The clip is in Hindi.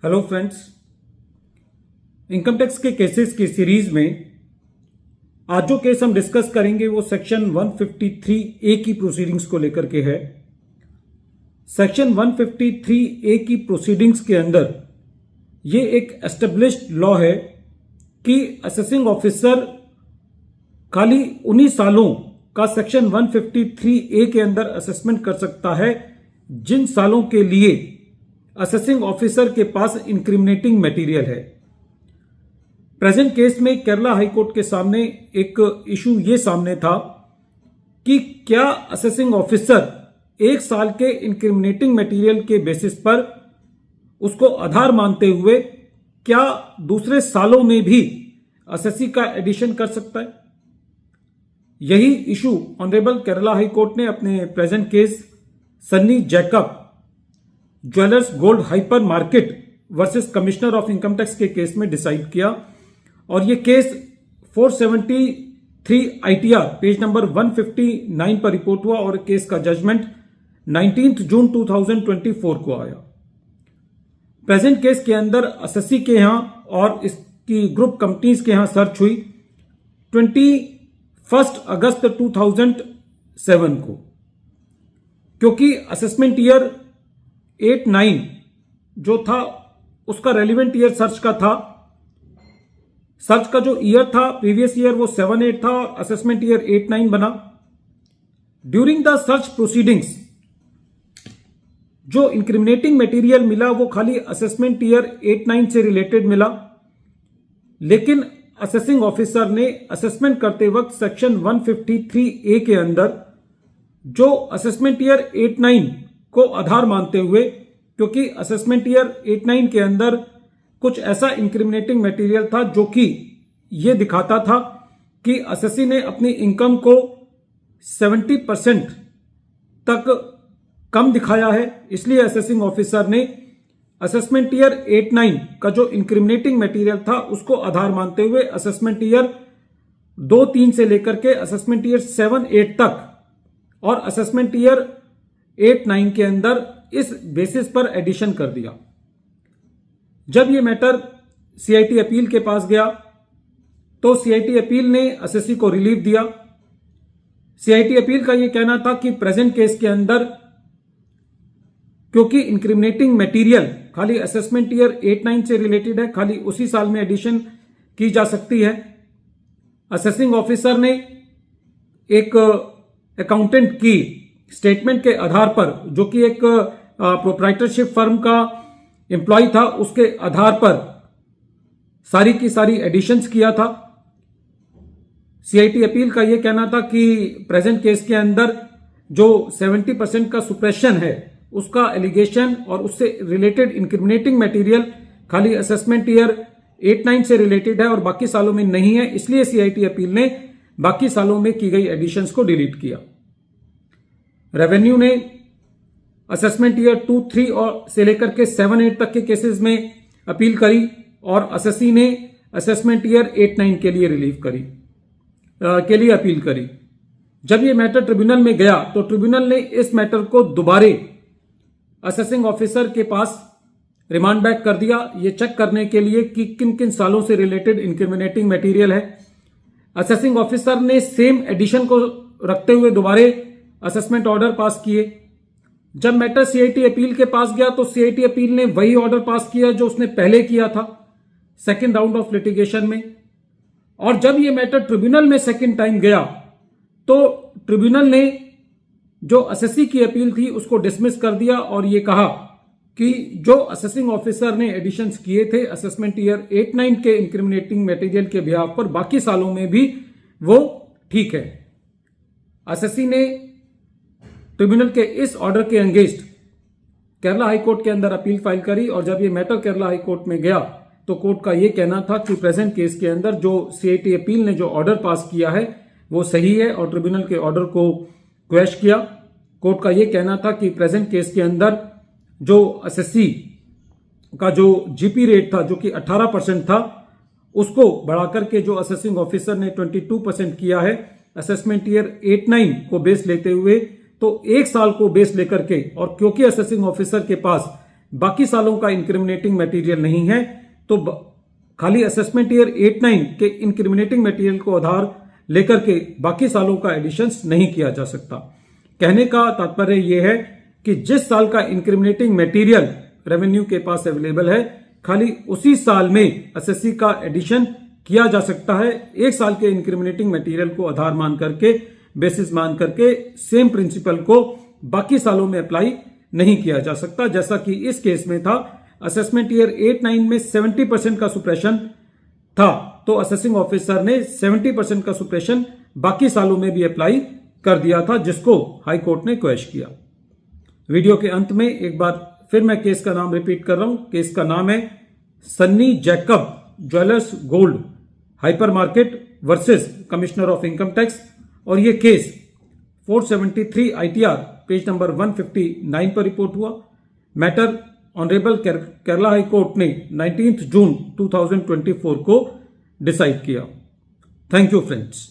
हेलो फ्रेंड्स, इनकम टैक्स के केसेस की सीरीज में आज जो केस हम डिस्कस करेंगे वो सेक्शन 153 ए की प्रोसीडिंग्स को लेकर के है। सेक्शन 153 ए की प्रोसीडिंग्स के अंदर ये एक एस्टेब्लिश्ड लॉ है कि असेसिंग ऑफिसर खाली उन्हीं सालों का सेक्शन 153 ए के अंदर असेसमेंट कर सकता है जिन सालों के लिए असेसिंग ऑफिसर के पास इंक्रिमिनेटिंग मटेरियल है। प्रेजेंट केस में केरला हाई कोर्ट के सामने एक इशू ये सामने था कि क्या असेसिंग ऑफिसर एक साल के इंक्रिमिनेटिंग मटेरियल के बेसिस पर उसको आधार मानते हुए क्या दूसरे सालों में भी असेसी का एडिशन कर सकता है। यही issue honourable Kerala high court ने अपने present case Sunny Jacob jewellers gold hyper market versus commissioner of income tax के केस में डिसाइड किया और ये केस 473 आईटीआर पेज नंबर 159 पर रिपोर्ट हुआ और केस का जजमेंट 19 जून 2024 को आया। प्रेजेंट केस के अंदर असेसी के यहां और इसकी ग्रुप कंपनीज के यहां सर्च हुई 21 अगस्त 2007 को, क्योंकि असेसमेंट ईयर 8-9 जो था उसका रेलिवेंट ईयर सर्च का था। सर्च का जो ईयर था प्रीवियस ईयर वो 7-8 था और असेसमेंट ईयर 8-9 बना। ड्यूरिंग द सर्च प्रोसीडिंग्स जो इंक्रिमिनेटिंग मटेरियल मिला वो खाली असेसमेंट ईयर 8-9 से रिलेटेड मिला, लेकिन असेसिंग ऑफिसर ने असेसमेंट करते वक्त सेक्शन 153 ए के अंदर जो असेसमेंट ईयर 8-9 को आधार मानते हुए, क्योंकि असेसमेंट ईयर 8-9 के अंदर कुछ ऐसा इंक्रिमिनेटिंग मटेरियल था जो कि यह दिखाता था कि असेसी ने अपनी इनकम को 70% तक कम दिखाया है, इसलिए असेसिंग ऑफिसर ने असेसमेंट ईयर 8-9 का जो इंक्रिमिनेटिंग मटेरियल था उसको आधार मानते हुए असेसमेंट ईयर 2-3 से लेकर के असेसमेंट ईयर 7-8 तक और असेसमेंट ईयर 8-9 के अंदर इस बेसिस पर एडिशन कर दिया। जब यह मैटर सीआईटी अपील के पास गया तो सीआईटी अपील ने असेसी को रिलीफ दिया। सीआईटी अपील का यह कहना था कि प्रेजेंट केस के अंदर क्योंकि इंक्रिमिनेटिंग मटेरियल खाली असेसमेंट ईयर 8-9 से रिलेटेड है, खाली उसी साल में एडिशन की जा सकती है। असेसिंग ऑफिसर ने एक अकाउंटेंट की स्टेटमेंट के आधार पर, जो कि एक प्रोप्राइटरशिप फर्म का एम्प्लॉय था, उसके आधार पर सारी की सारी एडिशंस किया था। सीआईटी अपील का यह कहना था कि प्रेजेंट केस के अंदर जो 70% का सुप्रेशन है उसका एलिगेशन और उससे रिलेटेड इंक्रिमिनेटिंग मटेरियल खाली असेसमेंट ईयर 8-9 से रिलेटेड है और बाकी सालों में नहीं है, इसलिए सीआईटी अपील ने बाकी सालों में की गई एडिशंस को डिलीट किया। रेवेन्यू ने असेसमेंट ईयर 2-3 और से लेकर के 7-8 तक के केसेस में अपील करी और असेसी ने असेसमेंट ईयर 8-9 के लिए अपील करी। जब ये मैटर ट्रिब्यूनल में गया तो ट्रिब्यूनल ने इस मैटर को दोबारे असेसिंग ऑफिसर के पास रिमांड बैक कर दिया, ये चेक करने के लिए कि किन किन सालों से रिलेटेड इंक्रिमिनेटिंग मटेरियल है। असेसिंग ऑफिसर ने सेम एडिशन को रखते हुए दोबारे असेसमेंट ऑर्डर पास किए। जब मैटर सीआईटी अपील के पास गया तो सीआईटी अपील ने वही ऑर्डर पास किया जो उसने पहले किया था सेकेंड राउंड ऑफ लिटिगेशन में। और जब यह मैटर ट्रिब्यूनल में सेकेंड टाइम गया तो ट्रिब्यूनल ने जो असेसी की अपील थी उसको डिसमिस कर दिया और यह कहा कि जो असेसिंग ऑफिसर ने एडिशंस किए थे असेसमेंट ईयर 8-9 के इंक्रिमिनेटिंग मटेरियल के बिहाफ पर बाकी सालों में भी वो ठीक है। असेसी ने ट्रिब्यूनल के इस ऑर्डर के अगेंस्ट केरला हाई कोर्ट के अंदर अपील फाइल करी और जब यह मैटर केरला हाई कोर्ट में गया तो कोर्ट का यह कहना था कि प्रेजेंट केस के अंदर जो सीआईटी अपील ने जो ऑर्डर पास किया है वो सही है और ट्रिब्यूनल के ऑर्डर को क्वेश किया। कोर्ट का यह कहना था कि प्रेजेंट केस के अंदर जो असेसी का जो जीपी रेट था जो कि 18% था उसको बढ़ाकर के जो असेसिंग ऑफिसर ने 22% किया है असेसमेंट ईयर 8-9 को बेस लेते हुए, तो एक साल को बेस लेकर के, और क्योंकि असेसिंग ऑफिसर के पास बाकी सालों का इंक्रिमिनेटिंग मटेरियल नहीं है, तो खाली असेसमेंट ईयर 8-9 के इंक्रिमिनेटिंग मटेरियल को आधार लेकर के बाकी सालों का एडिशंस नहीं किया जा सकता। कहने का तात्पर्य यह है कि जिस साल का इंक्रिमिनेटिंग मटेरियल रेवेन्यू के पास अवेलेबल है, खाली उसी साल में एसएससी का एडिशन किया जा सकता है। एक साल के इंक्रिमिनेटिंग मटेरियल को आधार मान करके, बेसिस मान करके सेम प्रिंसिपल को बाकी सालों में अप्लाई नहीं किया जा सकता, जैसा कि इस केस में था। असेसमेंट ईयर 8-9 में 70% का सुप्रेशन था, तो असेसिंग ऑफिसर ने 70% का सुप्रेशन बाकी सालों में भी अप्लाई कर दिया था, जिसको हाई कोर्ट ने क्वैश किया। वीडियो के अंत में एक बार फिर मैं केस का नाम रिपीट कर रहा हूं। केस का नाम है Sunny Jacob jewellers gold hyper market versus commissioner of income tax, और यह केस 473 ITR पेज नंबर 159 पर रिपोर्ट हुआ। Matter honourable Kerala high court ने 19 जून 2024 को डिसाइड किया। Thank you friends.